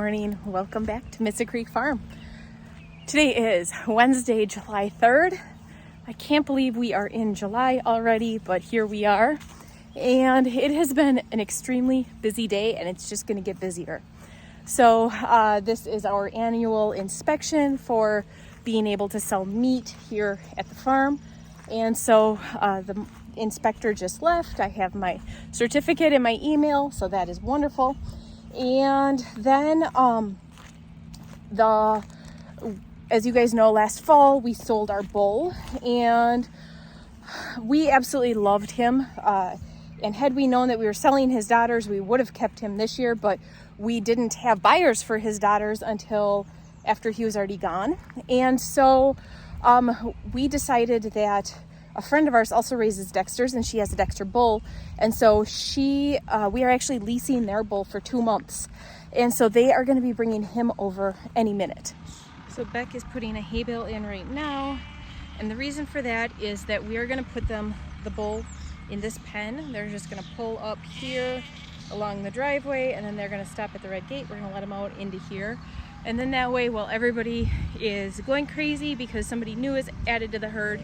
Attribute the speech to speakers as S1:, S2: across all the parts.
S1: morning. Welcome back to Mystic Creek Farm. Today is Wednesday, July 3rd. I can't believe we are in July already, but here we are. And it has been an extremely busy day, and it's just going to get busier. So this is our annual inspection for being able to sell meat here at the farm. And so the inspector just left. I have my certificate in my email, so that is wonderful. And then as you guys know, last fall we sold our bull, and we absolutely loved him. And had we known that we were selling his daughters, we would have kept him this year, but we didn't have buyers for his daughters until after he was already gone. And so we decided that a friend of ours also raises Dexters, and she has a Dexter bull. And so we are actually leasing their bull for 2 months. And so they are going to be bringing him over any minute. So Beck is putting a hay bale in right now. And the reason for that is that we are going to put the bull in this pen. They're just going to pull up here along the driveway, and then they're going to stop at the red gate. We're going to let them out into here. And then that way, while everybody is going crazy because somebody new is added to the herd,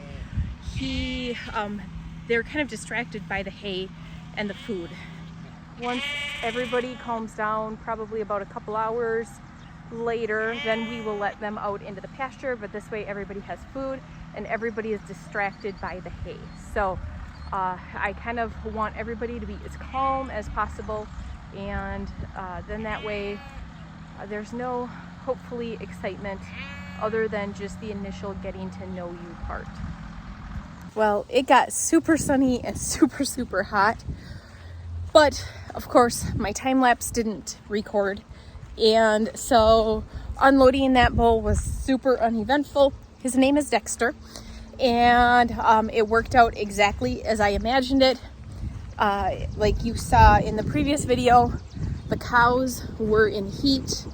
S1: they're kind of distracted by the hay and the food. Once everybody calms down, probably about a couple hours later, then we will let them out into the pasture. But this way everybody has food and everybody is distracted by the hay. So I kind of want everybody to be as calm as possible, and then that way there's no, hopefully, excitement other than just the initial getting to know you part. Well, it got super sunny and super hot, but of course my time lapse didn't record, and so unloading that bull was super uneventful. His name is Dexter, and it worked out exactly as I imagined it. Like you saw in the previous video, the cows were in heat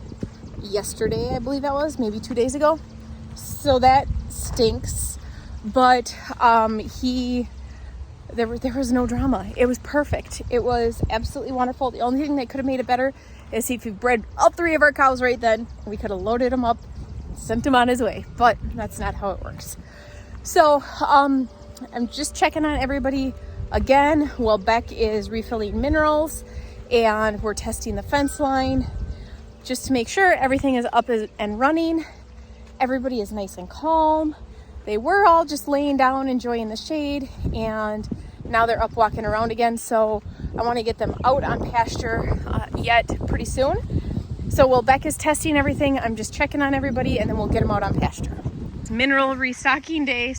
S1: yesterday, I believe that was, maybe 2 days ago. So that stinks. But there was no drama. It was perfect. It was absolutely wonderful. The only thing that could have made it better is if you bred all 3 of our cows right then, we could have loaded him up and sent him on his way. But that's not how it works. So I'm just checking on everybody again while Beck is refilling minerals, and we're testing the fence line just to make sure everything is up and running. Everybody is nice and calm. They were all just laying down enjoying the shade, and now they're up walking around again. So I want to get them out on pasture yet pretty soon. So while Beck is testing everything, I'm just checking on everybody, and then we'll get them out on pasture. It's mineral restocking day.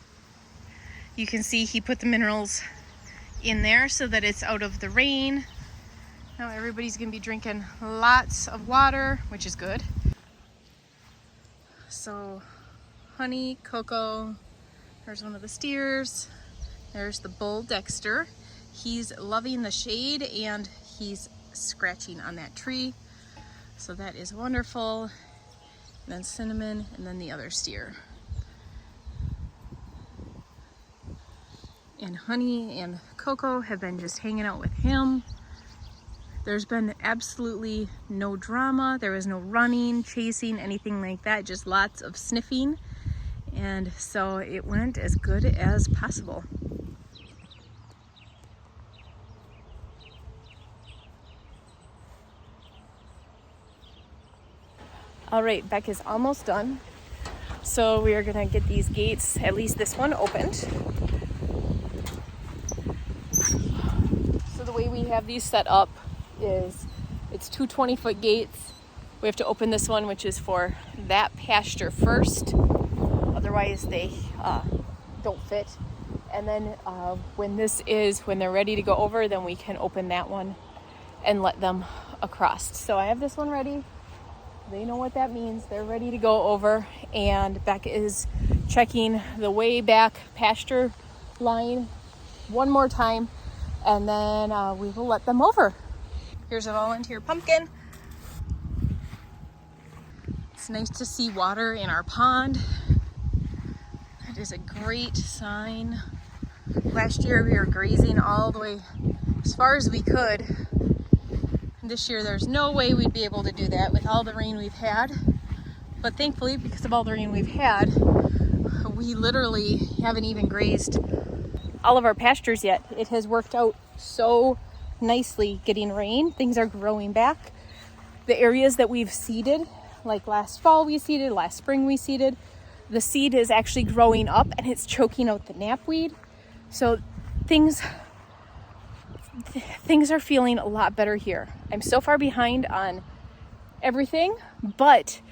S1: You can see he put the minerals in there so that it's out of the rain. Now everybody's going to be drinking lots of water, which is good. So Honey, Coco, there's one of the steers. There's the bull Dexter. He's loving the shade and he's scratching on that tree. So that is wonderful. And then Cinnamon, and then the other steer. And Honey and Coco have been just hanging out with him. There's been absolutely no drama. There was no running, chasing, anything like that. Just lots of sniffing. And so it went as good as possible. All right, Beck is almost done. So we are gonna get these gates, at least this one, opened. So the way we have these set up is it's 2 20-foot gates. We have to open this one, which is for that pasture first. Otherwise they don't fit. And then when they're ready to go over, then we can open that one and let them across. So I have this one ready. They know what that means. They're ready to go over, and Beck is checking the way back pasture line one more time, and then we will let them over. Here's a volunteer pumpkin. It's nice to see water in our pond. That is a great sign. Last year we were grazing all the way as far as we could, This year there's no way we'd be able to do that with all the rain we've had. But thankfully, because of all the rain we've had, we literally haven't even grazed all of our pastures yet. It has worked out so nicely getting rain. Things are growing back. The areas that we've seeded, like last fall we seeded, last spring we seeded, the seed is actually growing up and it's choking out the knapweed. So things are feeling a lot better here. I'm so far behind on everything, but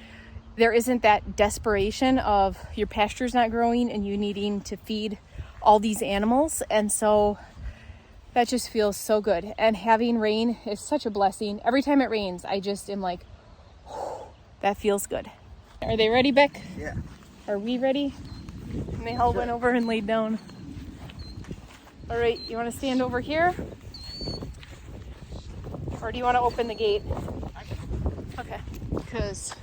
S1: there isn't that desperation of your pasture's not growing and you needing to feed all these animals. And so that just feels so good. And having rain is such a blessing. Every time it rains, I just am like, whew, that feels good. Are they ready, Beck?
S2: Yeah.
S1: Are we ready? And they all went over and laid down. All right, you want to stand over here? Or do you want to open the gate? Okay, because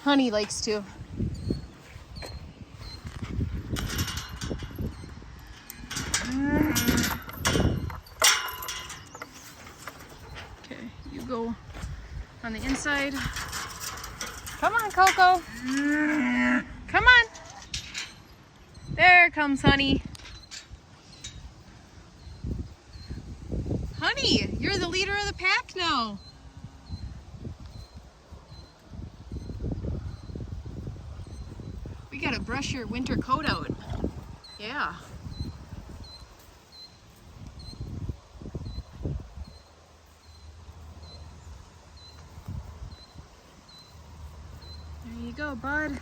S1: Honey likes to. Okay, you go on the inside. Come on, Coco. Come on. There comes Honey. Honey, you're the leader of the pack now. We gotta brush your winter coat out. Yeah. There you go, bud.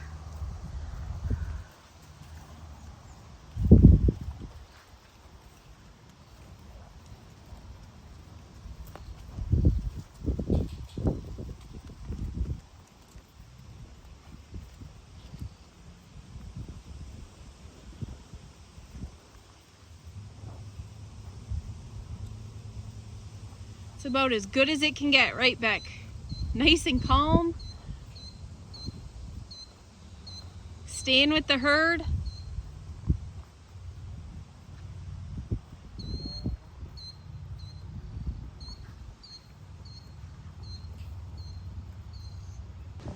S1: It's about as good as it can get, right, Beck? Nice and calm. Staying with the herd.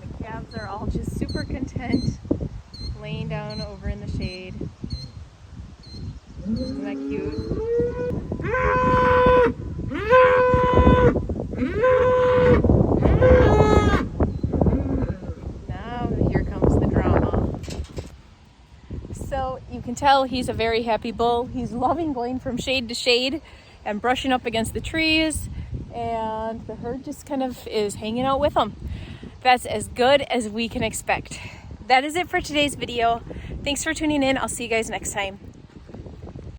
S1: The calves are all just super content, laying down over in the shade. Isn't that cute? Now here comes the drama. So you can tell he's a very happy bull. He's loving going from shade to shade and brushing up against the trees, and the herd just kind of is hanging out with him. That's as good as we can expect. That is it for today's video. Thanks for tuning in. I'll see you guys next time.